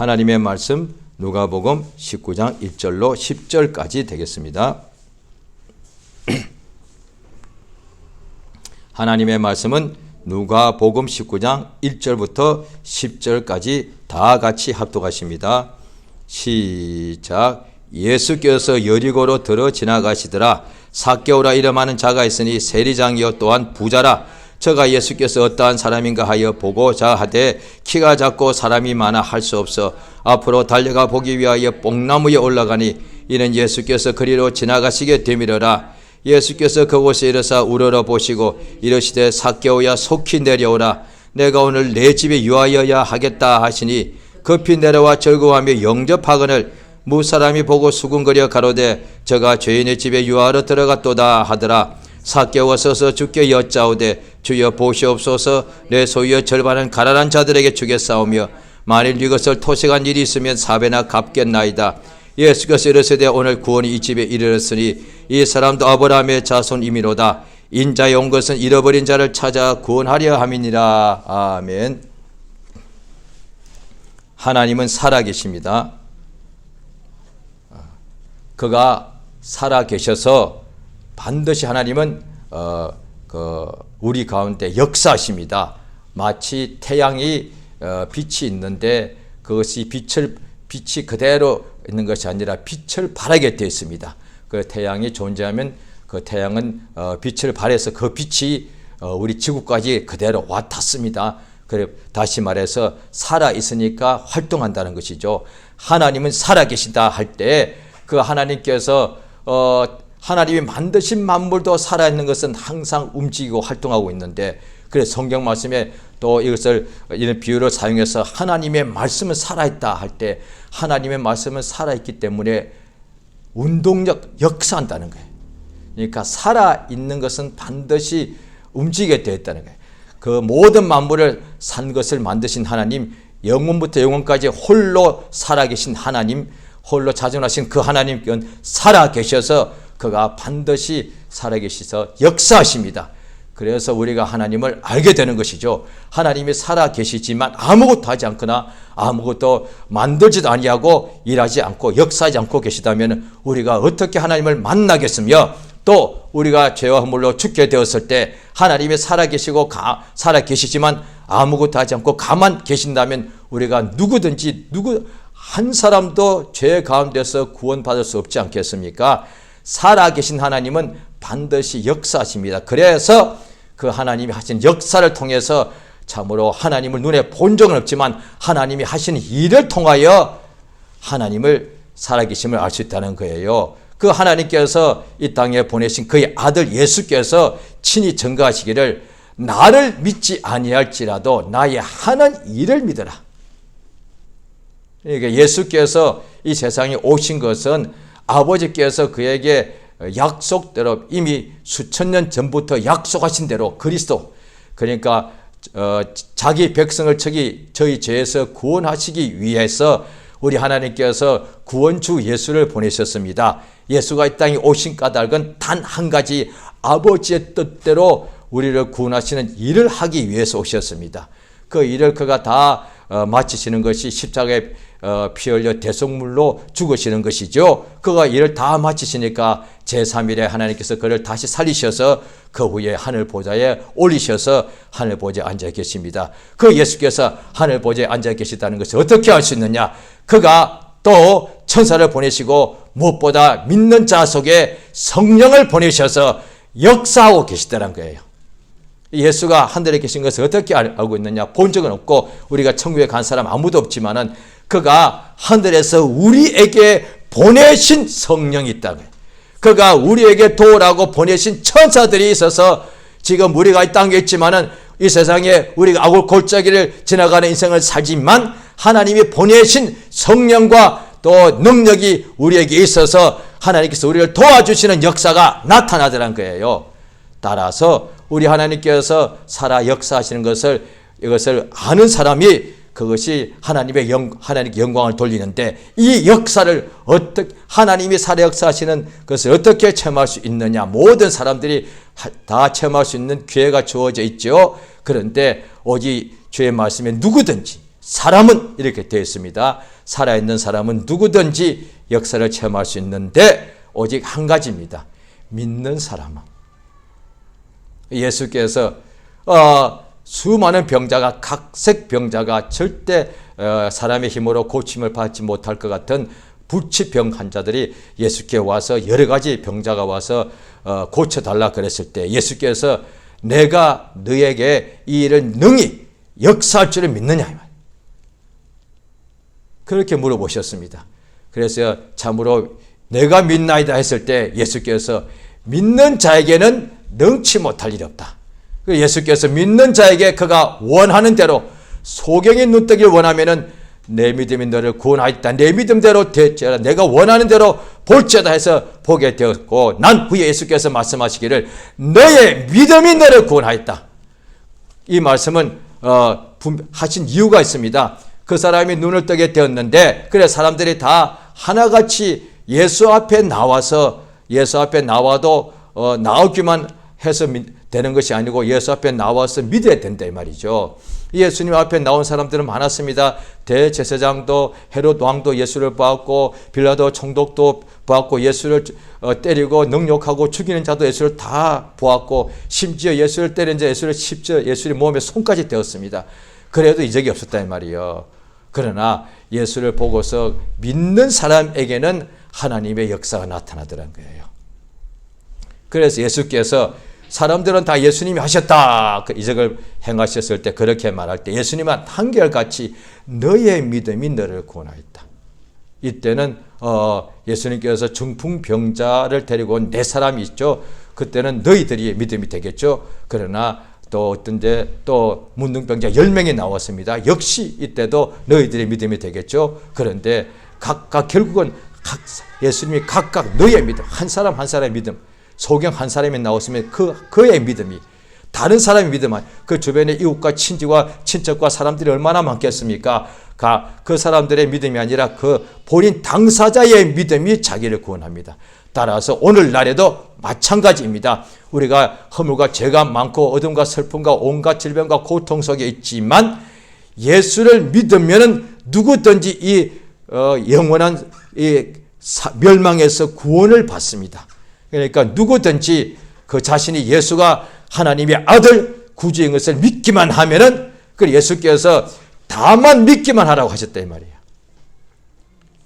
하나님의 말씀 누가복음 19장 1절로 10절까지 되겠습니다. 하나님의 말씀은 누가복음 19장 1절부터 10절까지 다 같이 합독하십니다. 시작. 예수께서 여리고로 들어 지나가시더라. 삭개오라 이름하는 자가 있으니 세리장이요 또한 부자라. 저가 예수께서 어떠한 사람인가 하여 보고자 하되 키가 작고 사람이 많아 할 수 없어 앞으로 달려가 보기 위하여 뽕나무에 올라가니 이는 예수께서 그리로 지나가시게 되밀어라. 예수께서 그곳에 이르사 우러러 보시고 이르시되 삭개오야 속히 내려오라. 내가 오늘 내 집에 유하여야 하겠다 하시니 급히 내려와 절거하며 영접하거늘 무사람이 보고 수군거려 가로되 저가 죄인의 집에 유하러 들어갔도다 하더라. 삭개오가 서서 주께 여짜오되 주여 보시옵소서. 내 소유의 절반은 가난한 자들에게 주겠사오며 만일 이것을 토색한 일이 있으면 4배나 갚겠나이다. 예수께서 이르시되 오늘 구원이 이 집에 이르렀으니 이 사람도 아브라함의 자손이미로다. 인자에 온 것은 잃어버린 자를 찾아 구원하려 함이니라. 아멘. 하나님은 살아계십니다. 그가 살아계셔서 반드시 하나님은 우리 가운데 역사하십니다. 마치 태양이 빛이 있는데 그것이 빛이 그대로 있는 것이 아니라 빛을 발하게 되어 있습니다. 그 태양이 존재하면 그 태양은 빛을 발해서 그 빛이 우리 지구까지 그대로 와 닿습니다. 그래 다시 말해서 살아 있으니까 활동한다는 것이죠. 하나님은 살아 계시다 할 때 그 하나님께서 하나님이 만드신 만물도 살아있는 것은 항상 움직이고 활동하고 있는데, 그래서 성경 말씀에 또 이것을 이런 비유를 사용해서 하나님의 말씀은 살아있다 할 때 하나님의 말씀은 살아있기 때문에 운동력, 역사한다는 거예요. 그러니까 살아있는 것은 반드시 움직이게 되어 있다는 거예요. 그 모든 만물을 산 것을 만드신 하나님, 영원부터 영원까지 홀로 살아계신 하나님, 홀로 자존하신 그 하나님께는 살아계셔서 그가 반드시 살아계셔서 역사하십니다. 그래서 우리가 하나님을 알게 되는 것이죠. 하나님이 살아계시지만 아무것도 하지 않거나 아무것도 만들지도 아니하고 일하지 않고 역사하지 않고 계시다면 우리가 어떻게 하나님을 만나겠으며, 또 우리가 죄와 허물로 죽게 되었을 때 하나님이 살아계시고 살아계시지만 아무것도 하지 않고 가만 계신다면 우리가 누구든지 한 사람도 죄 가운데서 구원받을 수 없지 않겠습니까? 살아계신 하나님은 반드시 역사하십니다. 그래서 그 하나님이 하신 역사를 통해서 참으로 하나님을 눈에 본 적은 없지만 하나님이 하신 일을 통하여 하나님을 살아계심을 알 수 있다는 거예요. 그 하나님께서 이 땅에 보내신 그의 아들 예수께서 친히 증거하시기를 나를 믿지 아니할지라도 나의 하는 일을 믿어라. 그러니까 예수께서 이 세상에 오신 것은 아버지께서 그에게 약속대로 이미 수천 년 전부터 약속하신 대로 그리스도, 그러니까 자기 백성을 저희 죄에서 구원하시기 위해서 우리 하나님께서 구원주 예수를 보내셨습니다. 예수가 이 땅에 오신 까닭은 단 한 가지, 아버지의 뜻대로 우리를 구원하시는 일을 하기 위해서 오셨습니다. 그 일을 그가 다 마치시는 것이 십자가에 피 흘려 대속물로 죽으시는 것이죠. 그가 일을 다 마치시니까 제3일에 하나님께서 그를 다시 살리셔서 그 후에 하늘 보좌에 올리셔서 하늘 보좌에 앉아 계십니다. 그 예수께서 하늘 보좌에 앉아 계시다는 것을 어떻게 알 수 있느냐? 그가 또 천사를 보내시고 무엇보다 믿는 자 속에 성령을 보내셔서 역사하고 계시다는 거예요. 예수가 하늘에 계신 것을 어떻게 알고 있느냐? 본 적은 없고 우리가 천국에 간 사람 아무도 없지만은 그가 하늘에서 우리에게 보내신 성령이 있다고요. 그가 우리에게 도우라고 보내신 천사들이 있어서 지금 우리가 이 땅에 있지만은 이 세상에 우리가 악을 골짜기를 지나가는 인생을 살지만 하나님이 보내신 성령과 또 능력이 우리에게 있어서 하나님께서 우리를 도와주시는 역사가 나타나더란 거예요. 따라서 우리 하나님께서 살아 역사하시는 이것을 아는 사람이 그것이 하나님께 영광을 돌리는데, 이 역사를 하나님이 살아 역사하시는 것을 어떻게 체험할 수 있느냐? 모든 사람들이 다 체험할 수 있는 기회가 주어져 있죠. 그런데 오직 주의 말씀에 누구든지 사람은 이렇게 되어 있습니다. 살아있는 사람은 누구든지 역사를 체험할 수 있는데 오직 한 가지입니다. 믿는 사람은. 예수께서 수많은 병자가, 각색 병자가 절대 사람의 힘으로 고침을 받지 못할 것 같은 불치병 환자들이 예수께 와서, 여러 가지 병자가 와서 고쳐달라 그랬을 때 예수께서 내가 너에게 이 일을 능히 역사할 줄을 믿느냐, 그렇게 물어보셨습니다. 그래서 참으로 내가 믿나이다 했을 때 예수께서 믿는 자에게는 능치 못할 일이 없다. 예수께서 믿는 자에게 그가 원하는 대로, 소경의 눈뜨기를 원하면은 내 믿음이 너를 구원하였다, 내 믿음대로 되었지라, 내가 원하는 대로 볼지어다 해서 보게 되었고, 난 후에 예수께서 말씀하시기를 너의 믿음이 너를 구원하였다. 이 말씀은 하신 이유가 있습니다. 그 사람이 눈을 뜨게 되었는데, 그래 사람들이 다 하나같이 예수 앞에 나와서, 예수 앞에 나와도 나오기만 해서 되는 것이 아니고 예수 앞에 나와서 믿어야 된다 이 말이죠. 예수님 앞에 나온 사람들은 많았습니다. 대제사장도, 헤롯 왕도 예수를 보았고, 빌라도 총독도 보았고, 예수를 때리고 능욕하고 죽이는 자도 예수를 다 보았고, 심지어 예수를 때린 자, 예수를 십자, 예수의 몸에 손까지 대었습니다. 그래도 이적이 없었다 이 말이에요. 그러나 예수를 보고서 믿는 사람에게는 하나님의 역사가 나타나더란 거예요. 그래서 예수께서 사람들은 다 예수님이 하셨다, 그 이적을 행하셨을 때 그렇게 말할 때 예수님은 한결같이 너의 믿음이 너를 구원하였다. 이때는 예수님께서 중풍병자를 데리고 온 네 사람이 있죠. 그때는 너희들이 믿음이 되겠죠. 그러나 또 어떤데 또 문둥병자 10명이 나왔습니다. 역시 이때도 너희들의 믿음이 되겠죠. 그런데 각각 결국은 예수님이 각각 너의 믿음, 한 사람 한 사람의 믿음, 소경 한 사람이 나왔으면 그의 믿음이, 다른 사람의 믿음, 그 주변의 이웃과 친지와 친척과 사람들이 얼마나 많겠습니까? 그 사람들의 믿음이 아니라 그 본인 당사자의 믿음이 자기를 구원합니다. 따라서 오늘날에도 마찬가지입니다. 우리가 허물과 죄가 많고 어둠과 슬픔과 온갖 질병과 고통 속에 있지만 예수를 믿으면 누구든지 이 영원한 이 멸망에서 구원을 받습니다. 그러니까 누구든지 그 자신이 예수가 하나님의 아들 구주인 것을 믿기만 하면은, 그 예수께서 다만 믿기만 하라고 하셨다 이 말이에요.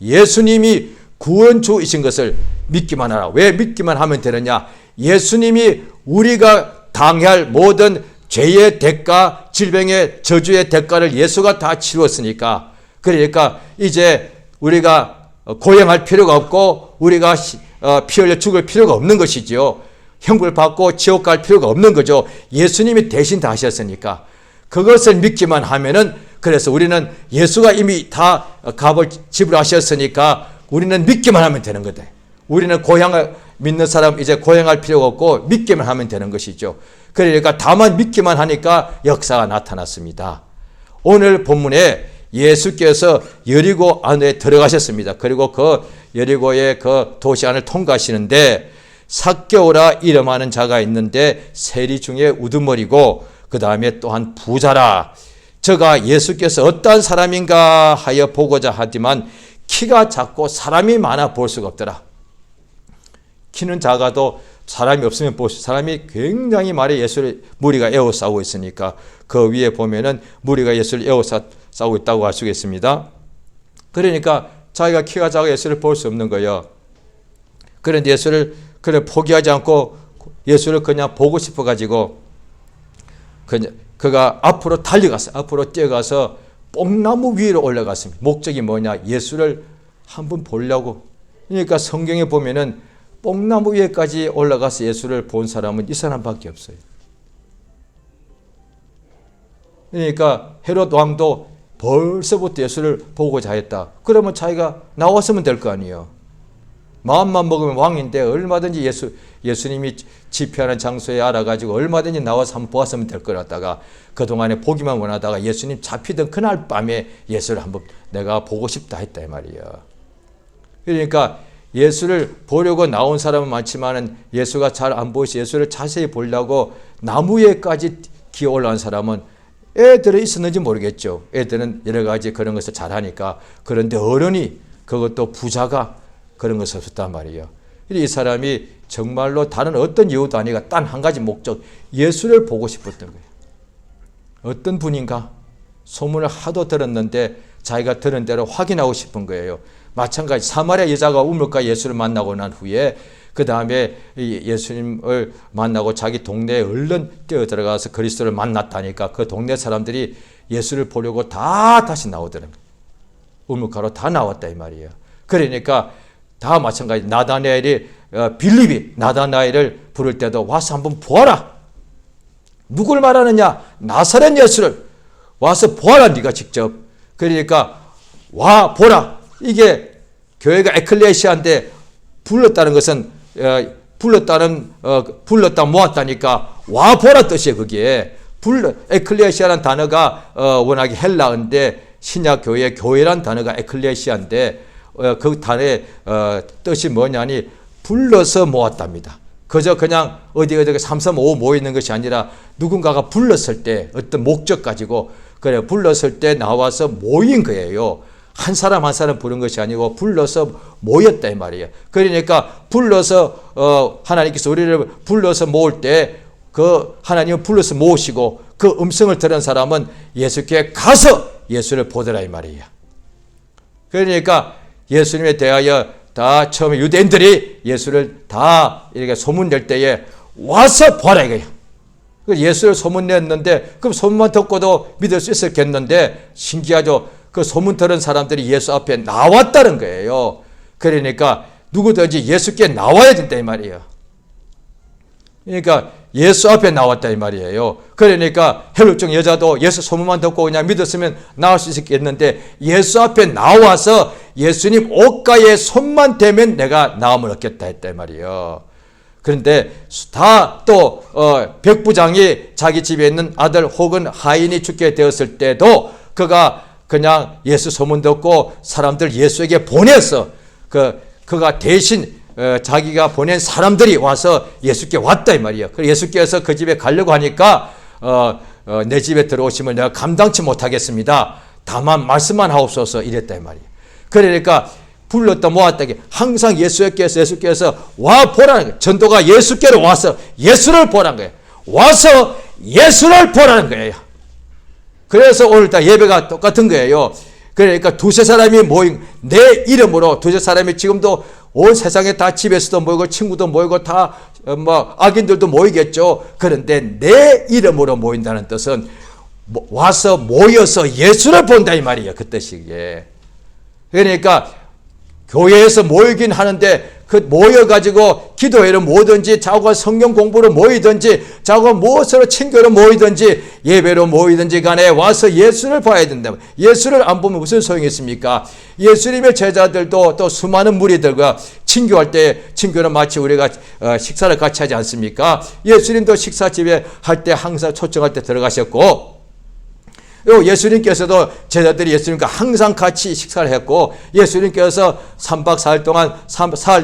예수님이 구원주이신 것을 믿기만 하라. 왜 믿기만 하면 되느냐? 예수님이 우리가 당할 모든 죄의 대가, 질병의 저주의 대가를 예수가 다 치루었으니까, 그러니까 이제 우리가 고행할 필요가 없고 우리가 피 흘려 죽을 필요가 없는 것이지요. 형벌 받고 지옥 갈 필요가 없는 거죠. 예수님이 대신 다 하셨으니까. 그것을 믿기만 하면은, 그래서 우리는 예수가 이미 다 값을 지불하셨으니까 우리는 믿기만 하면 되는 거다. 우리는 고향을 믿는 사람 이제 고행할 필요가 없고 믿기만 하면 되는 것이죠. 그러니까 다만 믿기만 하니까 역사가 나타났습니다. 오늘 본문에 예수께서 여리고 안에 들어가셨습니다. 그리고 그 여리고의 그 도시 안을 통과하시는데 삭개오라 이름하는 자가 있는데 세리 중에 우두머리고 그 다음에 또한 부자라. 저가 예수께서 어떠한 사람인가 하여 보고자 하지만 키가 작고 사람이 많아 볼 수가 없더라. 키는 작아도 사람이 없으면 사람이 굉장히 많이 예수를 무리가 에워싸고 있으니까 그 위에 보면은 무리가 예수를 에워싸고 있다고 할 수 있습니다. 그러니까 자기가 키가 작아 예수를 볼 수 없는 거예요. 그런데 예수를 포기하지 않고 예수를 그냥 보고 싶어 가지고 그가 앞으로 달려갔어요. 앞으로 뛰어가서 뽕나무 위로 올라갔습니다. 목적이 뭐냐? 예수를 한번 보려고. 그러니까 성경에 보면은 뽕나무 위에까지 올라가서 예수를 본 사람은 이 사람밖에 없어요. 그러니까 헤롯 왕도 벌써부터 예수를 보고자 했다. 그러면 자기가 나왔으면 될 거 아니에요. 마음만 먹으면 왕인데 얼마든지 예수님이 집회하는 장소에 알아가지고 얼마든지 나와서 한번 보았으면 될 것 같다가 그동안에 보기만 원하다가 예수님 잡히던 그날 밤에 예수를 한번 내가 보고 싶다 했다 이 말이에요. 그러니까 예수를 보려고 나온 사람은 많지만 예수가 잘 안 보이서 예수를 자세히 보려고 나무 위에까지 기어 올라온 사람은 애들은 있었는지 모르겠죠. 애들은 여러 가지 그런 것을 잘하니까. 그런데 어른이, 그것도 부자가 그런 것을 없었단 말이에요. 이 사람이 정말로 다른 어떤 이유도 아니라 단 한 가지 목적, 예수를 보고 싶었던 거예요. 어떤 분인가? 소문을 하도 들었는데 자기가 들은 대로 확인하고 싶은 거예요. 마찬가지 사마리아 여자가 우물가 예수를 만나고 난 후에 그 다음에 예수님을 만나고 자기 동네에 얼른 뛰어 들어가서 그리스도를 만났다니까 그 동네 사람들이 예수를 보려고 다 다시 나오더라고요. 우물가로 다 나왔다 이 말이에요. 그러니까 다 마찬가지 나다나엘이 빌립이 나다나엘을 부를 때도 와서 한번 보아라. 누굴 말하느냐? 나사렛 예수를 와서 보아라 네가 직접. 그러니까 와 보라. 이게 교회가 에클레시아인데 불렀다는 것은 불렀다 모았다니까 와 보라 뜻이에요. 그게 에클레시아라는 단어가 워낙에 헬라어인데 신약 교회의 교회란 단어가 에클레시아인데 그 단어의 뜻이 뭐냐니 불러서 모았답니다. 그저 그냥 어디 335 모이는 것이 아니라 누군가가 불렀을 때 어떤 목적 가지고 그래 불렀을 때 나와서 모인 거예요. 한 사람 한 사람 부른 것이 아니고 불러서 모였다 이 말이에요. 그러니까 불러서 하나님께서 우리를 불러서 모을 때 그 하나님을 불러서 모으시고 그 음성을 들은 사람은 예수께 가서 예수를 보더라 이 말이에요. 그러니까 예수님에 대하여 다 처음에 유대인들이 예수를 다 이렇게 소문낼 때에 와서 보라 이거예요. 예수를 소문냈는데 그럼 소문만 듣고도 믿을 수 있었겠는데 신기하죠. 그 소문 들은 사람들이 예수 앞에 나왔다는 거예요. 그러니까 누구든지 예수께 나와야 된다 이 말이에요. 그러니까 예수 앞에 나왔다 이 말이에요. 그러니까 혈루증 여자도 예수 소문만 듣고 그냥 믿었으면 나올 수 있겠는데 예수 앞에 나와서 예수님 옷가에 손만 대면 내가 나음을 얻겠다 했다 이 말이에요. 그런데 다 또 백부장이 자기 집에 있는 아들 혹은 하인이 죽게 되었을 때도 그가 그냥 예수 소문 듣고 사람들 예수에게 보내서 그가 대신 자기가 보낸 사람들이 와서 예수께 왔다 이 말이에요. 그래서 예수께서 그 집에 가려고 하니까 내 집에 들어오시면 내가 감당치 못하겠습니다. 다만 말씀만 하옵소서 이랬다 이 말이에요. 그러니까 불렀다 모았다 항상 예수께서 와 보라는 거예요. 전도가 예수께로 와서 예수를 보라는 거예요. 와서 예수를 보라는 거예요. 그래서 오늘 다 예배가 똑같은 거예요. 그러니까 두세 사람이 모인 내 이름으로 두세 사람이 지금도 온 세상에 다 집에서도 모이고 친구도 모이고 다 악인들도 모이겠죠. 그런데 내 이름으로 모인다는 뜻은 와서 모여서 예수를 본다 이 말이에요. 그 뜻이게. 그러니까 교회에서 모이긴 하는데 그 모여가지고 기도회로 모이든지 자고가 성경 공부로 모이든지 자고가 무엇으로 친교로 모이든지 예배로 모이든지 간에 와서 예수를 봐야 된다. 예수를 안 보면 무슨 소용이 있습니까? 예수님의 제자들도 또 수많은 무리들과 친교할 때 친교는 마치 우리가 식사를 같이 하지 않습니까? 예수님도 식사집에 할 때 항상 초청할 때 들어가셨고 예수님께서도 제자들이 예수님과 항상 같이 식사를 했고 예수님께서 3박 4일 동안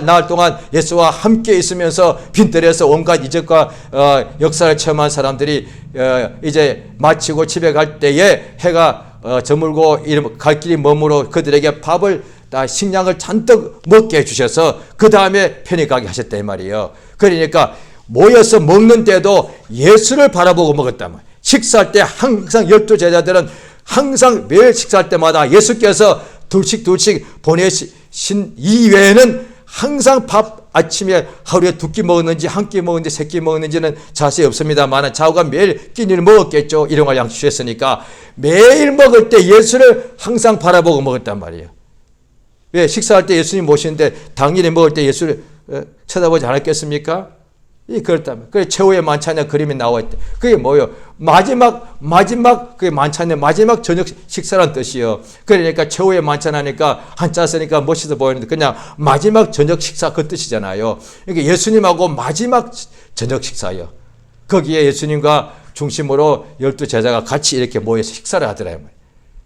나흘 동안 예수와 함께 있으면서 빈들에서 온갖 이적과 역사를 체험한 사람들이 이제 마치고 집에 갈 때에 해가 저물고 갈 길이 머무러 그들에게 밥을 다 식량을 잔뜩 먹게 해주셔서 그 다음에 편히 가게 하셨다 이 말이에요. 그러니까 모여서 먹는 때도 예수를 바라보고 먹었단 말이에요. 식사할 때 항상 12제자들은 항상 매일 식사할 때마다 예수께서 둘씩 보내신 이외에는 항상 밥 아침에 하루에 2끼 먹었는지 1끼 먹었는지 3끼 먹었는지는 자세히 없습니다만 자고가 매일 끼니를 먹었겠죠. 일용할 양식 주셨으니까 매일 먹을 때 예수를 항상 바라보고 먹었단 말이에요. 왜? 식사할 때 예수님 모시는데 당일에 먹을 때 예수를 쳐다보지 않았겠습니까? 그렇다면. 그래, 최후의 만찬의 그림이 나와 있대. 그게 뭐예요? 마지막, 그게 만찬의 마지막 저녁 식사란 뜻이에요. 그러니까 최후의 만찬 하니까 한자 쓰니까 멋있어 보이는데 그냥 마지막 저녁 식사 그 뜻이잖아요. 그러니까 예수님하고 마지막 저녁 식사예요. 거기에 예수님과 중심으로 12제자가 같이 이렇게 모여서 식사를 하더라고요.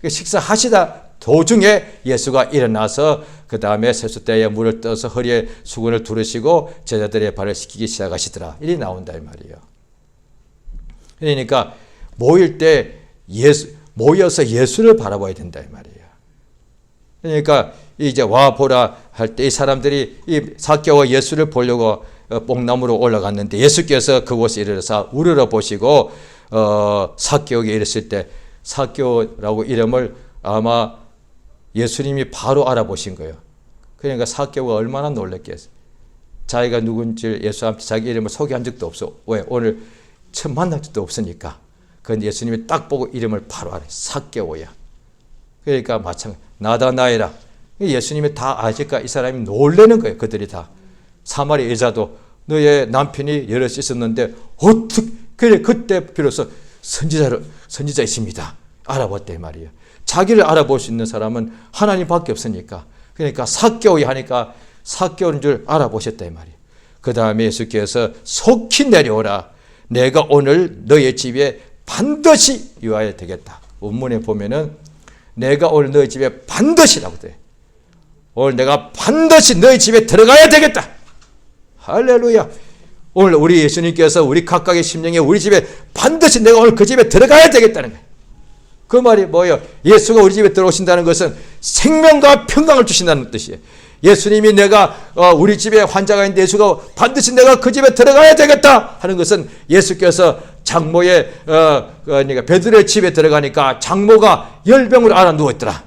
식사하시다 도중에 예수가 일어나서 그 다음에 세숫대에 물을 떠서 허리에 수건을 두르시고 제자들의 발을 씻기기 시작하시더라. 이리 나온다 이 말이에요. 그러니까 모일 때 모여서 예수를 바라봐야 된다 이 말이에요. 그러니까 이제 와 보라 할 때 이 사람들이 이 삭개오가 예수를 보려고 뽕나무로 올라갔는데 예수께서 그곳에 이르러서 우러러 보시고 삭개오에게 이르실 때 삭개오라고 이름을 아마 예수님이 바로 알아보신 거예요. 그러니까 삭개오가 얼마나 놀랐겠어요. 자기가 누군지 예수한테 자기 이름을 소개한 적도 없어. 왜? 오늘 처음 만난 적도 없으니까. 그런데 예수님이 딱 보고 이름을 바로 알아요. 삭개오야. 그러니까 마찬가지. 나다나엘아. 예수님이 다 아실까? 이 사람이 놀라는 거예요. 그들이 다. 사마리 여자도 너의 남편이 여럿 있었는데 어떻게 그래 그때 비로소 선지자이십니다. 알아봤대 말이에요. 자기를 알아볼 수 있는 사람은 하나님밖에 없으니까. 그러니까 삭개오야 하니까 삭개오인 줄 알아보셨다 이 말이에요. 그 다음에 예수께서 속히 내려오라. 내가 오늘 너의 집에 반드시 유하여 되겠다. 원문에 보면은 내가 오늘 너희 집에 반드시라고 돼. 오늘 내가 반드시 너희 집에 들어가야 되겠다. 할렐루야. 오늘 우리 예수님께서 우리 각각의 심령에 우리 집에 반드시 내가 오늘 그 집에 들어가야 되겠다는 거예요. 그 말이 뭐예요? 예수가 우리 집에 들어오신다는 것은 생명과 평강을 주신다는 뜻이에요. 예수님이 내가 우리 집에 환자가 있는데 예수가 반드시 내가 그 집에 들어가야 되겠다 하는 것은 예수께서 장모의 그러니까 베드로의 집에 들어가니까 장모가 열병으로 앓아 누워있더라.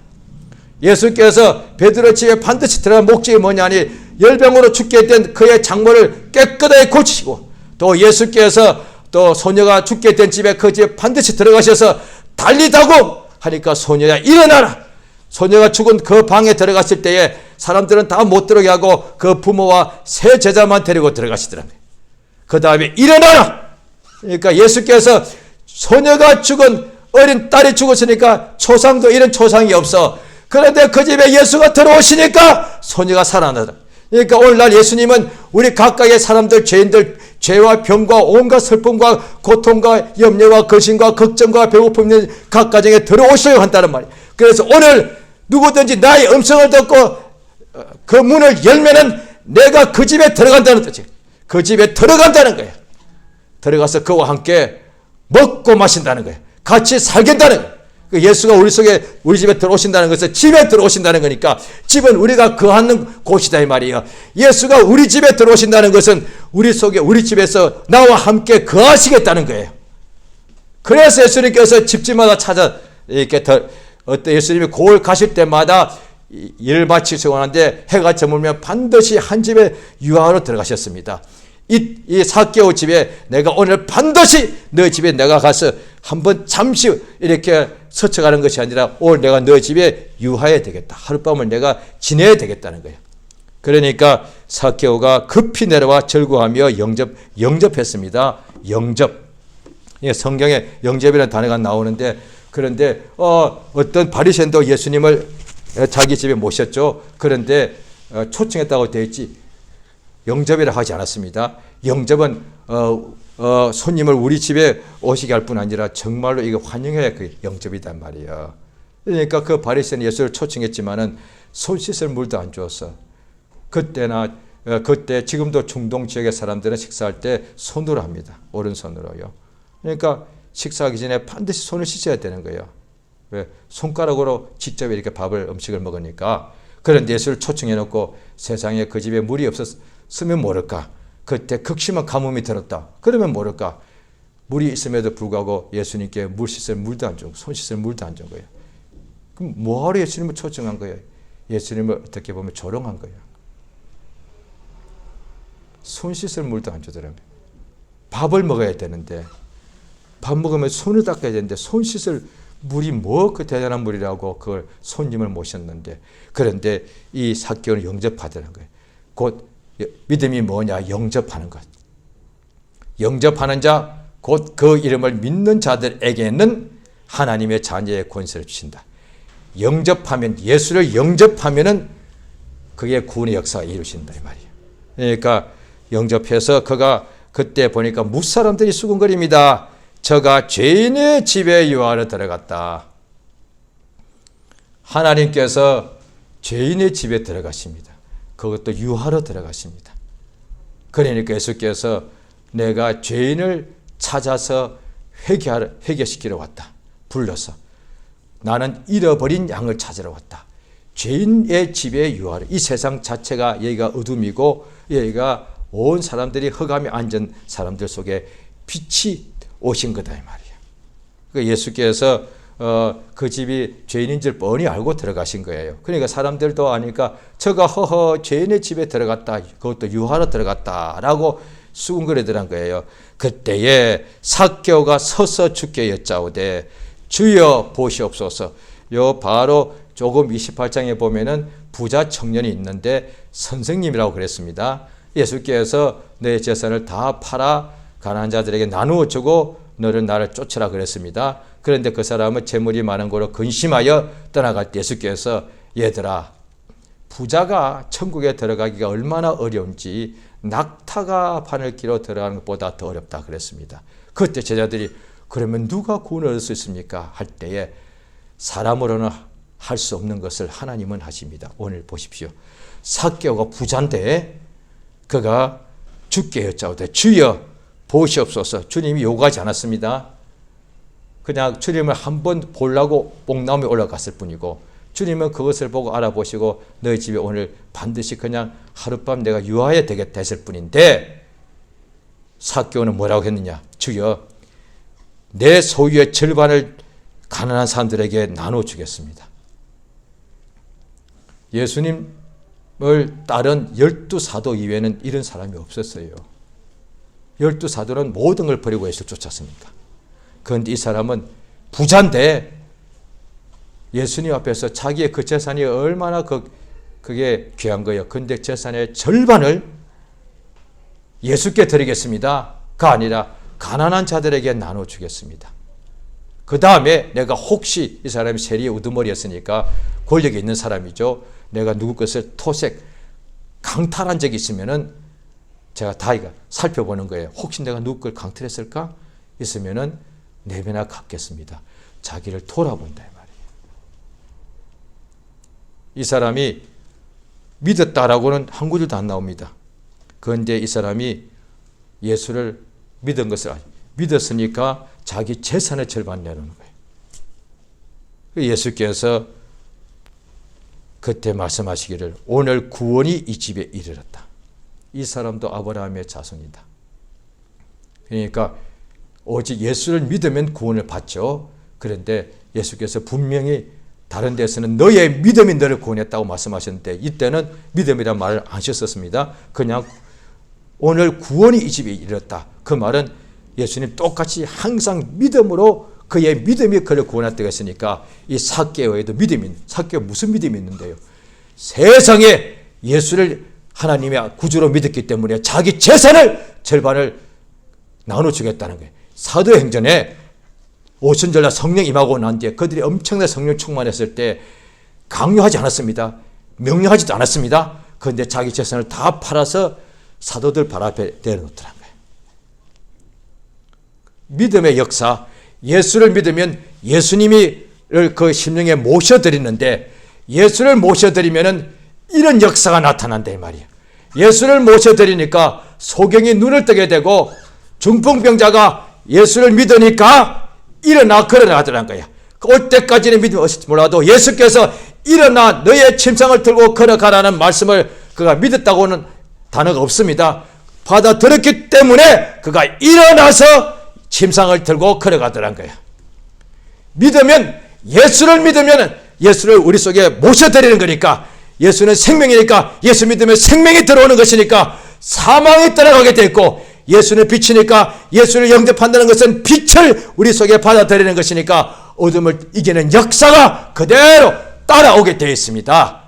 예수께서 베드로의 집에 반드시 들어간 목적이 뭐냐니 열병으로 죽게 된 그의 장모를 깨끗하게 고치시고 또 예수께서 또 소녀가 죽게 된 집에 그 집에 반드시 들어가셔서 달리다고 하니까 소녀야 일어나라. 소녀가 죽은 그 방에 들어갔을 때에 사람들은 다 못 들어가게 하고 그 부모와 세 제자만 데리고 들어가시더랍니다. 그 다음에 일어나라. 그러니까 예수께서 소녀가 죽은 어린 딸이 죽었으니까 초상도 이런 초상이 없어. 그런데 그 집에 예수가 들어오시니까 소녀가 살아나더라. 그러니까 오늘날 예수님은 우리 각각의 사람들, 죄인들, 죄와 병과 온갖 슬픔과 고통과 염려와 거신과 걱정과 배고픔 있는 각 가정에 들어오셔야 한다는 말이에요. 그래서 오늘 누구든지 나의 음성을 듣고 그 문을 열면은 내가 그 집에 들어간다는 뜻이에요. 그 집에 들어간다는 거예요. 들어가서 그와 함께 먹고 마신다는 거예요. 같이 살겠다는 거예요. 예수가 우리 속에 우리 집에 들어오신다는 것은 집에 들어오신다는 거니까 집은 우리가 거하는 곳이다 이 말이에요. 예수가 우리 집에 들어오신다는 것은 우리 속에 우리 집에서 나와 함께 거하시겠다는 거예요. 그래서 예수님께서 집집마다 찾아 이렇게 예수님이 고을 가실 때마다 일을 마치시고 하는데 해가 저물면 반드시 한 집에 유하로 들어가셨습니다. 이 삭개오 집에 내가 오늘 반드시 너희 집에 내가 가서 한번 잠시 이렇게 스쳐가는 것이 아니라 오늘 내가 너희 집에 유하해야 되겠다. 하룻밤을 내가 지내야 되겠다는 거예요. 그러니까 삭개오가 급히 내려와 절구하며 영접했습니다. 영접. 성경에 영접이라는 단어가 나오는데 그런데 어떤 바리새인도 예수님을 자기 집에 모셨죠. 그런데 초청했다고 되어 있지 영접이라 하지 않았습니다. 영접은 손님을 우리 집에 오시게 할 뿐 아니라 정말로 이거 환영해야 그 영접이단 말이에요. 그러니까 그 바리새인은 예수를 초청했지만은 손 씻을 물도 안 주었어. 그때 지금도 중동 지역의 사람들은 식사할 때 손으로 합니다. 오른손으로요. 그러니까 식사하기 전에 반드시 손을 씻어야 되는 거예요. 왜? 손가락으로 직접 이렇게 음식을 먹으니까. 그런데 예수를 초청해놓고 세상에 그 집에 물이 없었으면 모를까. 그때 극심한 가뭄이 들었다. 그러면 모를까. 물이 있음에도 불구하고 예수님께 물 씻을 물도 안 준, 손 씻을 물도 안 준 거예요. 그럼 뭐하러 예수님을 초청한 거예요? 예수님을 어떻게 보면 조롱한 거예요. 손 씻을 물도 안 주더라고요. 밥을 먹어야 되는데 밥 먹으면 손을 닦아야 되는데 손 씻을 물이 뭐 그 대단한 물이라고 그걸 손님을 모셨는데 그런데 이 삭개오는 영접하더라는 거예요. 곧 믿음이 뭐냐? 영접하는 것. 영접하는 자, 곧 그 이름을 믿는 자들에게는 하나님의 자녀의 권세를 주신다. 영접하면 예수를 영접하면은 그게 구원의 역사가 이루어진다 이 말이에요. 그러니까 영접해서 그가 그때 보니까 무사람들이 수군거립니다. 저가 죄인의 집에 유하러 들어갔다. 하나님께서 죄인의 집에 들어가십니다. 그것도 유하러 들어가십니다. 그러니까 예수께서 내가 죄인을 찾아서 회개시키러 왔다. 불러서 나는 잃어버린 양을 찾으러 왔다. 죄인의 집에 유하라. 이 세상 자체가 여기가 어둠이고 여기가 온 사람들이 흑암에 앉은 사람들 속에 빛이 오신 거다 이 말이야. 그 예수께서 그 집이 죄인인 줄 뻔히 알고 들어가신 거예요. 그러니까 사람들도 아니까 저가 허허 죄인의 집에 들어갔다. 그것도 유하러 들어갔다라고 수군거리더란 거예요. 그때에 삭개오가 서서 주께 여짜오되 주여 보시옵소서. 요 바로 조금 28장에 보면은 부자 청년이 있는데 선생님이라고 그랬습니다. 예수께서 내 재산을 다 팔아 가난한 자들에게 나누어 주고 너는 나를 쫓으라 그랬습니다. 그런데 그 사람은 재물이 많은 거로 근심하여 떠나갈 때 예수께서 얘들아 부자가 천국에 들어가기가 얼마나 어려운지 낙타가 바늘기로 들어가는 것보다 더 어렵다 그랬습니다. 그때 제자들이 그러면 누가 구원을 얻을 수 있습니까? 할 때에 사람으로는 할 수 없는 것을 하나님은 하십니다. 오늘 보십시오. 삭개오가 부자인데 그가 주께 여짜오되 주여 보시옵소서. 주님이 요구하지 않았습니다. 그냥 주님을 한번 보려고 뽕나무에 올라갔을 뿐이고 주님은 그것을 보고 알아보시고 너희 집에 오늘 반드시 그냥 하룻밤 내가 유하에 되겠다 했을 뿐인데 삭개오는 뭐라고 했느냐? 주여 내 소유의 절반을 가난한 사람들에게 나눠주겠습니다. 예수님을 따른 12사도 이외에는 이런 사람이 없었어요. 12사도는 모든 걸 버리고 예수를 쫓았습니다. 그런데 이 사람은 부자인데 예수님 앞에서 자기의 그 재산이 얼마나 그게 귀한 거예요. 그런데 재산의 절반을 예수께 드리겠습니다. 가 아니라 가난한 자들에게 나눠주겠습니다. 그 다음에 내가 혹시 이 사람이 세리의 우두머리였으니까 권력이 있는 사람이죠. 내가 누구 것을 토색, 강탈한 적이 있으면은 제가 다 이거 살펴보는 거예요. 혹시 내가 누구 걸 강탈했을까? 있으면은 내배나 갚겠습니다. 자기를 돌아본다 이 말이에요. 이 사람이 믿었다라고는 한 구절도 안 나옵니다. 그런데 이 사람이 예수를 믿은 것을 믿었으니까 자기 재산의 절반 내놓는 거예요. 예수께서 그때 말씀하시기를 오늘 구원이 이 집에 이르렀다. 이 사람도 아브라함의 자손이다. 그러니까 오직 예수를 믿으면 구원을 받죠. 그런데 예수께서 분명히 다른 데서는 너의 믿음이 너를 구원했다고 말씀하셨는데 이때는 믿음이란 말을 안 쓰셨습니다. 그냥 오늘 구원이 이 집에 이르렀다. 그 말은 예수님 똑같이 항상 믿음으로 그의 믿음이 그를 구원했다고 했으니까 이 삭개오에도 믿음이, 삭개오 무슨 믿음이 있는데요? 세상에 예수를 하나님의 구주로 믿었기 때문에 자기 재산을 절반을 나눠주겠다는 거예요. 사도행전에 오순절날 성령 임하고 난 뒤에 그들이 엄청난 성령 충만했을 때 강요하지 않았습니다. 명령하지도 않았습니다. 그런데 자기 재산을 다 팔아서 사도들 발 앞에 내려놓더란 거예요. 믿음의 역사, 예수를 믿으면 예수님이 그 심령에 모셔드리는데 예수를 모셔드리면은 이런 역사가 나타난다 이 말이에요. 예수를 모셔드리니까 소경이 눈을 뜨게 되고 중풍병자가 예수를 믿으니까 일어나 걸어나더란 거야. 올 때까지는 믿음이 없을지 몰라도 예수께서 일어나 너의 침상을 들고 걸어가라는 말씀을 그가 믿었다고는 단어가 없습니다. 받아들였기 때문에 그가 일어나서 침상을 들고 걸어가더란 거야. 믿으면 예수를 믿으면 예수를 우리 속에 모셔드리는 거니까 예수는 생명이니까 예수 믿으면 생명이 들어오는 것이니까 사망이 떠나가게 돼 있고 예수는 빛이니까 예수를 영접한다는 것은 빛을 우리 속에 받아들이는 것이니까 어둠을 이기는 역사가 그대로 따라오게 되어 있습니다.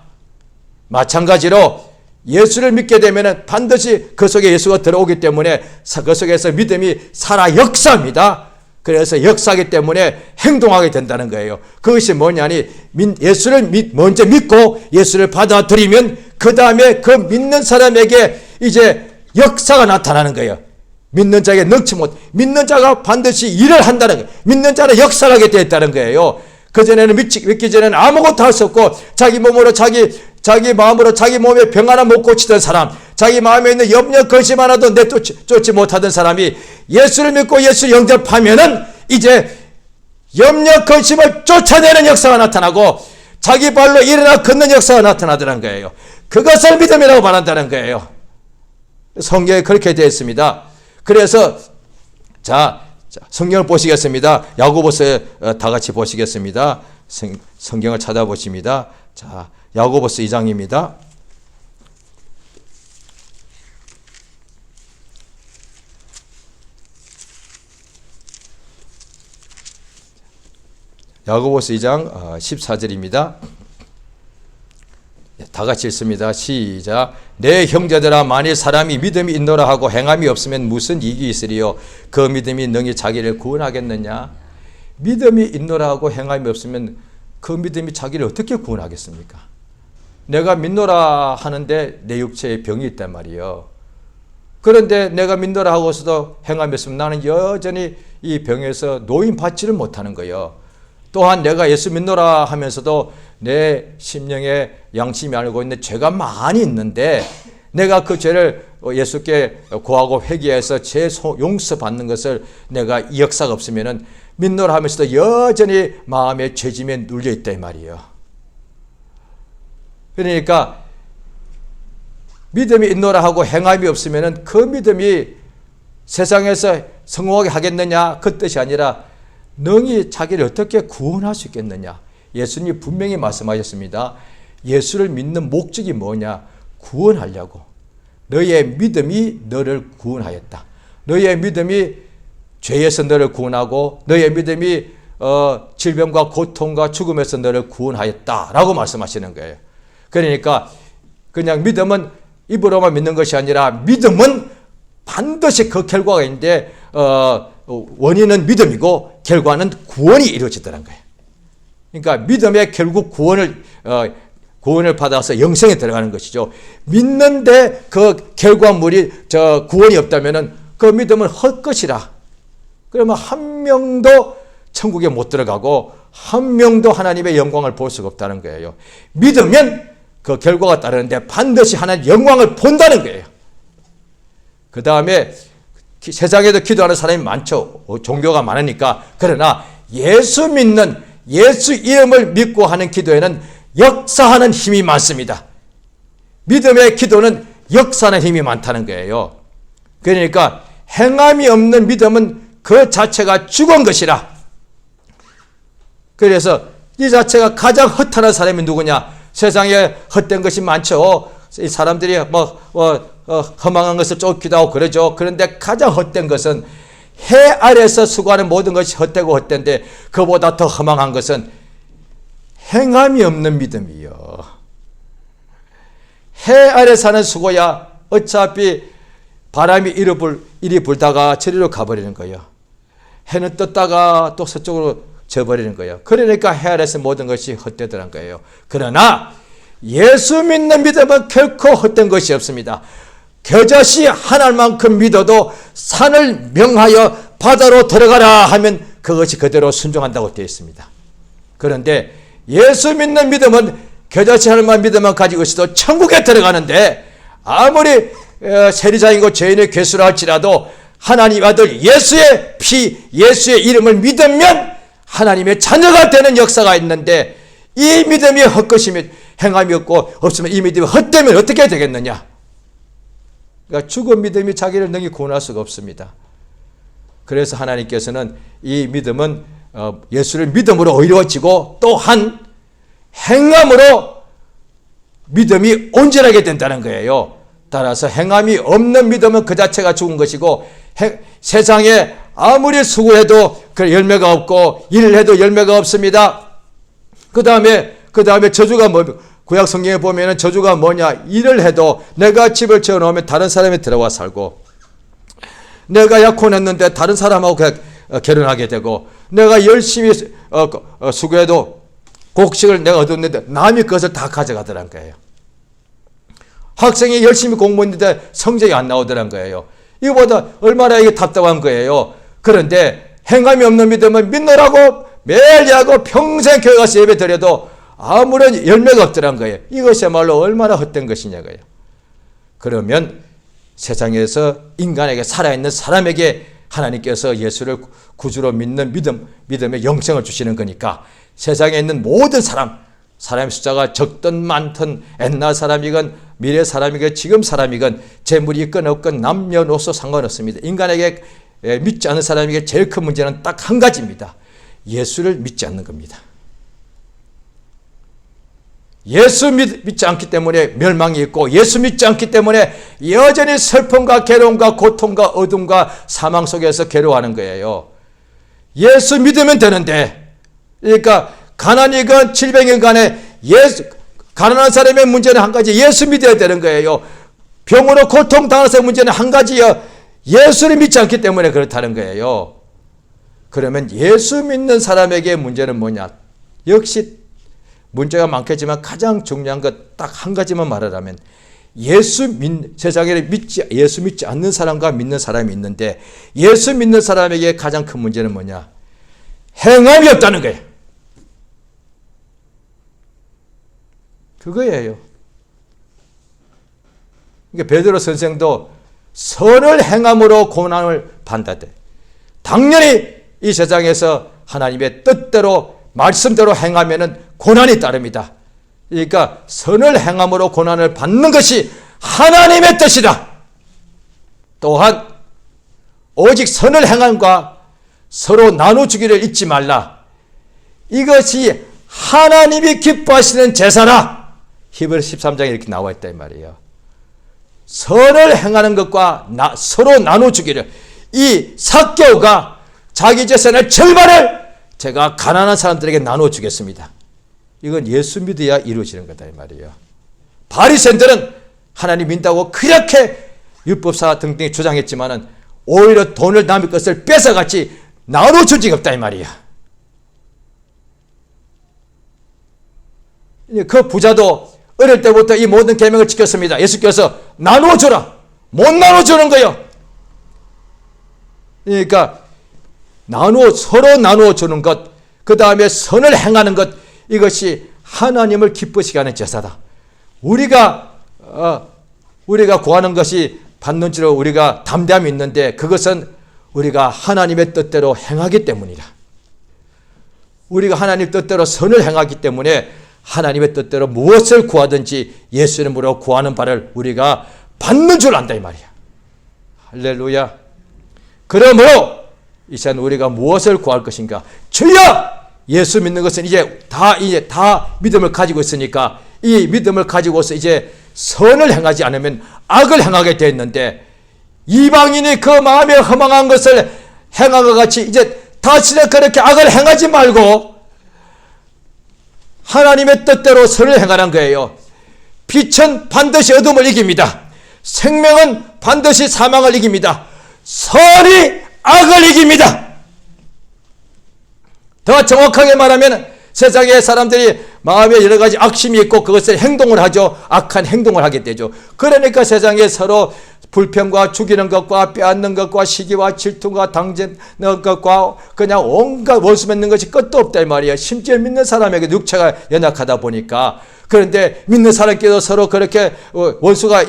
마찬가지로 예수를 믿게 되면 반드시 그 속에 예수가 들어오기 때문에 그 속에서 믿음이 살아 역사입니다. 그래서 역사하기 때문에 행동하게 된다는 거예요. 그것이 뭐냐니 예수를 먼저 믿고 예수를 받아들이면 그 다음에 그 믿는 사람에게 이제 역사가 나타나는 거예요. 믿는 자에게 능치 못, 믿는 자가 반드시 일을 한다는 거예요. 믿는 자는 역사를 하게 되었다는 거예요. 그전에는 믿기 전에는 아무것도 할 수 없고 자기 몸으로 자기 마음으로 자기 몸에 병 하나 못 고치던 사람, 자기 마음에 있는 염려 근심 하나도 내쫓지 못하던 사람이 예수를 믿고 예수를 영접하면은 이제 염려 근심을 쫓아내는 역사가 나타나고 자기 발로 일어나 걷는 역사가 나타나더라는 거예요. 그것을 믿음이라고 말한다는 거예요. 성경에 그렇게 되어 있습니다. 그래서 자 성경을 보시겠습니다. 야고보서 다 같이 보시겠습니다. 성경을 찾아보십니다. 자 야고보서 2장입니다. 야고보서 2장 14절입니다. 다 같이 읽습니다. 시작. 내 형제들아 만일 사람이 믿음이 있노라 하고 행함이 없으면 무슨 이익이 있으리요? 그 믿음이 능히 자기를 구원하겠느냐? 믿음이 있노라 하고 행함이 없으면 그 믿음이 자기를 어떻게 구원하겠습니까? 내가 믿노라 하는데 내 육체에 병이 있단 말이요. 그런데 내가 믿노라 하고서도 행함이 없으면 나는 여전히 이 병에서 노인받지를 못하는 거예요. 또한 내가 예수 믿노라 하면서도 내 심령에 양심이 알고 있는 죄가 많이 있는데 내가 그 죄를 예수께 구하고 회개해서 죄 용서받는 것을 내가 이 역사가 없으면은 믿노라 하면서도 여전히 마음의 죄짐에 눌려 있다 이 말이에요. 그러니까 믿음이 있노라 하고 행함이 없으면은 그 믿음이 세상에서 성공하게 하겠느냐 그 뜻이 아니라 능히 자기를 어떻게 구원할 수 있겠느냐. 예수님이 분명히 말씀하셨습니다. 예수를 믿는 목적이 뭐냐? 구원하려고. 너의 믿음이 너를 구원하였다. 너의 믿음이 죄에서 너를 구원하고 너의 믿음이 질병과 고통과 죽음에서 너를 구원하였다라고 말씀하시는 거예요. 그러니까 그냥 믿음은 입으로만 믿는 것이 아니라 믿음은 반드시 그 결과가 있는데 원인은 믿음이고 결과는 구원이 이루어지더라는 거예요. 그러니까 믿음의 결국 구원을 받아서 영생에 들어가는 것이죠. 믿는데 그 결과물이 구원이 없다면은 그 믿음은 헛것이라. 그러면 한 명도 천국에 못 들어가고 한 명도 하나님의 영광을 볼 수가 없다는 거예요. 믿으면 그 결과가 따르는데 반드시 하나님의 영광을 본다는 거예요. 그 다음에 세상에도 기도하는 사람이 많죠. 종교가 많으니까. 그러나 예수 믿는 예수 이름을 믿고 하는 기도에는 역사하는 힘이 많습니다. 믿음의 기도는 역사하는 힘이 많다는 거예요. 그러니까 행함이 없는 믿음은 그 자체가 죽은 것이라. 그래서 이 자체가 가장 허탄한 사람이 누구냐? 세상에 헛된 것이 많죠. 이 사람들이 허망한 것을 쫓기도 하고 그러죠. 그런데 가장 헛된 것은 해 아래서 수고하는 모든 것이 헛되고 헛된데 그보다 더 허망한 것은 행함이 없는 믿음이요. 해 아래 사는 수고야 어차피 바람이 이리 불다가 저리로 가버리는 거예요. 해는 떴다가 또 서쪽으로 져버리는 거예요. 그러니까 해 아래서 모든 것이 헛되더란 거예요. 그러나 예수 믿는 믿음은 결코 헛된 것이 없습니다. 겨자씨 하나만큼 믿어도 산을 명하여 바다로 들어가라 하면 그것이 그대로 순종한다고 되어 있습니다. 그런데 예수 믿는 믿음은 겨자씨 하나만 믿음만 가지고 있어도 천국에 들어가는데 아무리 세리자인고 죄인의 괴수라 할지라도 하나님 아들 예수의 피 예수의 이름을 믿으면 하나님의 자녀가 되는 역사가 있는데 이 믿음이 헛것이면 행함이 없고 없으면 이 믿음이 헛되면 어떻게 되겠느냐. 그러니까 죽은 믿음이 자기를 능히 구원할 수가 없습니다. 그래서 하나님께서는 이 믿음은 예수를 믿음으로 이루어지고 또한 행함으로 믿음이 온전하게 된다는 거예요. 따라서 행함이 없는 믿음은 그 자체가 죽은 것이고 세상에 아무리 수고해도 그 열매가 없고 일을 해도 열매가 없습니다. 그 다음에 저주가 구약 성경에 보면 저주가 뭐냐? 일을 해도 내가 집을 지어놓으면 다른 사람이 들어와 살고 내가 약혼했는데 다른 사람하고 결혼하게 되고 내가 열심히 수고해도 곡식을 내가 얻었는데 남이 그것을 다 가져가더란 거예요. 학생이 열심히 공부했는데 성적이 안 나오더란 거예요. 이거보다 얼마나 이게 답답한 거예요. 그런데 행함이 없는 믿음은 믿노라고 매일 하고 평생 교회 가서 예배 드려도 아무런 열매가 없더란 거예요. 이것이야말로 얼마나 헛된 것이냐고요. 그러면 세상에서 인간에게 살아있는 사람에게 하나님께서 예수를 구주로 믿는 믿음의 영생을 주시는 거니까 세상에 있는 모든 사람의 숫자가 적든 많든 옛날 사람이건 미래 사람이건 지금 사람이건 재물이 있건 없건 남녀노소 상관없습니다. 인간에게 믿지 않는 사람에게 제일 큰 문제는 딱 한 가지입니다. 예수를 믿지 않는 겁니다. 예수 믿지 않기 때문에 멸망이 있고 예수 믿지 않기 때문에 여전히 슬픔과 괴로움과 고통과 어둠과 사망 속에서 괴로워하는 거예요. 예수 믿으면 되는데, 그러니까 가난이건 질병이건 간에 가난한 사람의 문제는 한 가지, 예수 믿어야 되는 거예요. 병으로 고통당하는 사람의 문제는 한 가지요, 예수를 믿지 않기 때문에 그렇다는 거예요. 그러면 예수 믿는 사람에게 문제는 뭐냐? 역시 문제가 많겠지만 가장 중요한 것 딱 한 가지만 말하자면 세상에 예수 믿지 않는 사람과 믿는 사람이 있는데 예수 믿는 사람에게 가장 큰 문제는 뭐냐? 행함이 없다는 거예요. 그거예요. 그러니까 베드로 선생도 선을 행함으로 고난을 받는다. 당연히 이 세상에서 하나님의 뜻대로 말씀대로 행하면은 고난이 따릅니다. 그러니까 선을 행함으로 고난을 받는 것이 하나님의 뜻이다. 또한 오직 선을 행함과 서로 나눠주기를 잊지 말라. 이것이 하나님이 기뻐하시는 제사라. 히브리서 13장에 이렇게 나와 있다 이 말이에요. 선을 행하는 것과 서로 나눠주기를, 이 삭개오가 자기 재산의 절반을 제가 가난한 사람들에게 나눠주겠습니다. 이건 예수 믿어야 이루어지는 거다 이 말이에요. 바리새인들은 하나님 믿다고 그렇게 율법사 등등이 주장했지만은 오히려 돈을 남의 것을 뺏어갔지 나눠준 적이 없다 이 말이에요. 그 부자도 어릴 때부터 이 모든 계명을 지켰습니다. 예수께서 나눠주라. 못 나눠주는 거예요. 그러니까 서로 나눠주는 것, 그 다음에 선을 행하는 것, 이것이 하나님을 기쁘시게 하는 제사다. 우리가 구하는 것이 받는 줄로 우리가 담대함이 있는데 그것은 우리가 하나님의 뜻대로 행하기 때문이다. 우리가 하나님 뜻대로 선을 행하기 때문에 하나님의 뜻대로 무엇을 구하든지 예수 이름으로 구하는 바를 우리가 받는 줄 안다 이 말이야. 할렐루야. 그러므로 이제는 우리가 무엇을 구할 것인가? 주여! 예수 믿는 것은 이제 다 믿음을 가지고 있으니까 이 믿음을 가지고서 이제 선을 행하지 않으면 악을 행하게 되어 있는데 이방인이 그 마음에 허망한 것을 행한 것 같이 이제 다시는 그렇게 악을 행하지 말고 하나님의 뜻대로 선을 행하는 거예요. 빛은 반드시 어둠을 이깁니다. 생명은 반드시 사망을 이깁니다. 선이 악을 이깁니다. 더 정확하게 말하면 세상의 사람들이 마음에 여러 가지 악심이 있고 그것을 행동을 하죠. 악한 행동을 하게 되죠. 그러니까 세상에 서로 불평과 죽이는 것과 빼앗는 것과 시기와 질투와 당짓는 것과 그냥 온갖 원수 맺는 것이 끝도 없다 이 말이에요. 심지어 믿는 사람에게 육체가 연약하다 보니까. 그런데 믿는 사람끼리도 서로 그렇게 원수가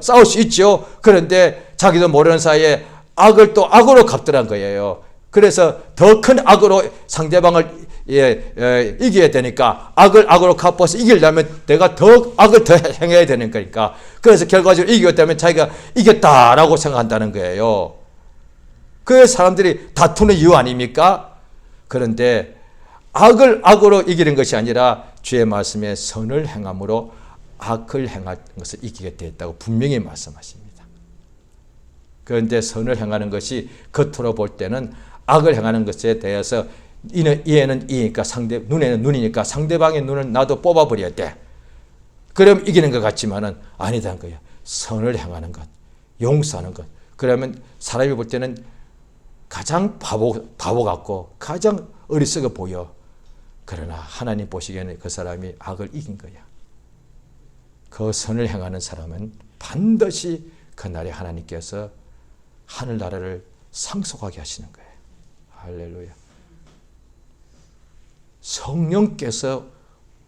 싸울 수 있죠. 그런데 자기도 모르는 사이에 악을 또 악으로 갚더란 거예요. 그래서 더 큰 악으로 상대방을 이겨야 되니까 악을 악으로 갚아서 이기려면 내가 더 악을 더 행해야 되는 거니까. 그래서 결과적으로 이겼다면 자기가 이겼다라고 생각한다는 거예요. 그 사람들이 다투는 이유 아닙니까? 그런데 악을 악으로 이기는 것이 아니라 주의 말씀에 선을 행함으로 악을 행할 것을 이기게 되었다고 분명히 말씀하십니다. 그런데 선을 행하는 것이 겉으로 볼 때는 악을 행하는 것에 대해서 이에는 이니까 눈에는 눈이니까 상대방의 눈을 나도 뽑아버려야 돼. 그럼 이기는 것 같지만은 아니다는 거예요. 선을 행하는 것, 용서하는 것. 그러면 사람이 볼 때는 가장 바보 같고 가장 어리석어 보여. 그러나 하나님 보시기에는 그 사람이 악을 이긴 거야. 그 선을 행하는 사람은 반드시 그날에 하나님께서 하늘나라를 상속하게 하시는 거예요. 할렐루야. 성령께서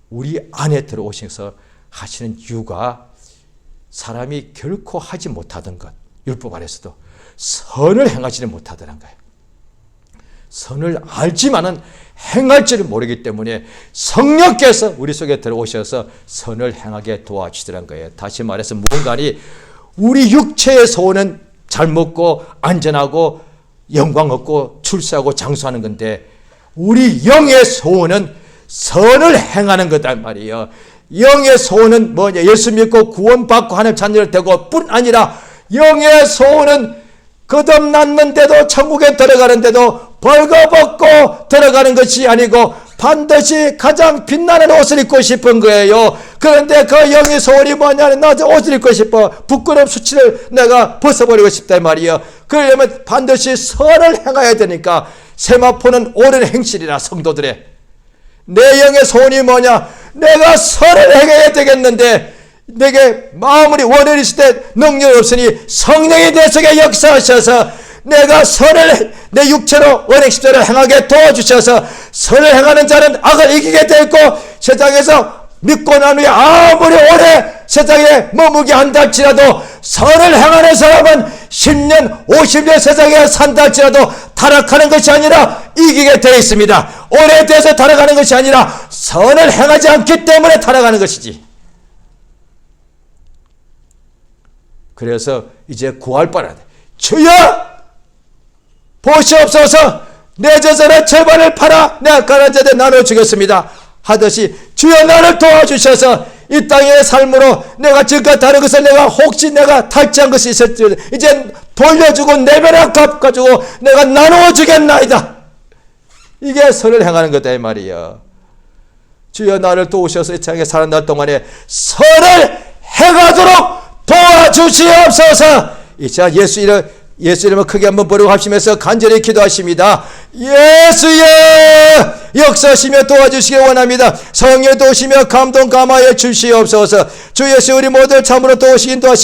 우리 안에 들어오셔서 하시는 이유가 사람이 결코 하지 못하던 것, 율법 아래서도 선을 행하지는 못하더란 거예요. 선을 알지만은 행할 줄을 모르기 때문에 성령께서 우리 속에 들어오셔서 선을 행하게 도와주시더란 거예요. 다시 말해서 무언가니 우리 육체의 소원은 잘 먹고 안전하고 영광 얻고 출세하고 장수하는 건데 우리 영의 소원은 선을 행하는 거단 말이에요. 영의 소원은 뭐냐? 예수 믿고 구원받고 하나님 자녀를 되고 뿐 아니라 영의 소원은 거듭났는데도 천국에 들어가는데도 벌거벗고 들어가는 것이 아니고 반드시 가장 빛나는 옷을 입고 싶은 거예요. 그런데 그 영의 소원이 뭐냐면 나 옷을 입고 싶어. 부끄러움 수치를 내가 벗어버리고 싶단 말이에요. 그러려면 반드시 선을 행해야 되니까 세마포는 옳은 행실이라 성도들의 내 영의 소원이 뭐냐? 내가 선을 행해야 되겠는데 내게 마음이 원한이 있을 때 능력이 없으니 성령이 내 속에 역사하셔서 내가 선을 내 육체로 원행 십자를 행하게 도와주셔서 선을 행하는 자는 악을 이기게 되고 세상에서 믿고 난 후에 아무리 오래 세상에 머무게 한다 할지라도 선을 행하는 사람은 10년 50년 세상에 산다 할지라도 타락하는 것이 아니라 이기게 되어 있습니다. 오래돼서 타락하는 것이 아니라 선을 행하지 않기 때문에 타락하는 것이지. 그래서 이제 구할 바라. 주여 보시옵소서 내 재산의 절반을 팔아 내가 가난한 자들에게 나눠주겠습니다 하듯이 주여 나를 도와주셔서 이 땅의 삶으로 내가 지금까지 다른 것을 내가 혹시 내가 탈취한 것이 있었지 이제 돌려주고 내면을 갚아주고 내가 나누어주겠나이다. 이게 선을 행하는 거다 이 말이야. 주여 나를 도우셔서 이 땅에 사는 날 동안에 선을 행하도록 도와주시옵소서. 이제 예수 이름을 크게 한번 부르고 합심해서 간절히 기도하십니다. 예수여 역사하시며 도와주시기 원합니다. 성령 도우시며 감동 감화해 주시옵소서. 주 예수 우리 모두 참으로 도우시긴 도하시고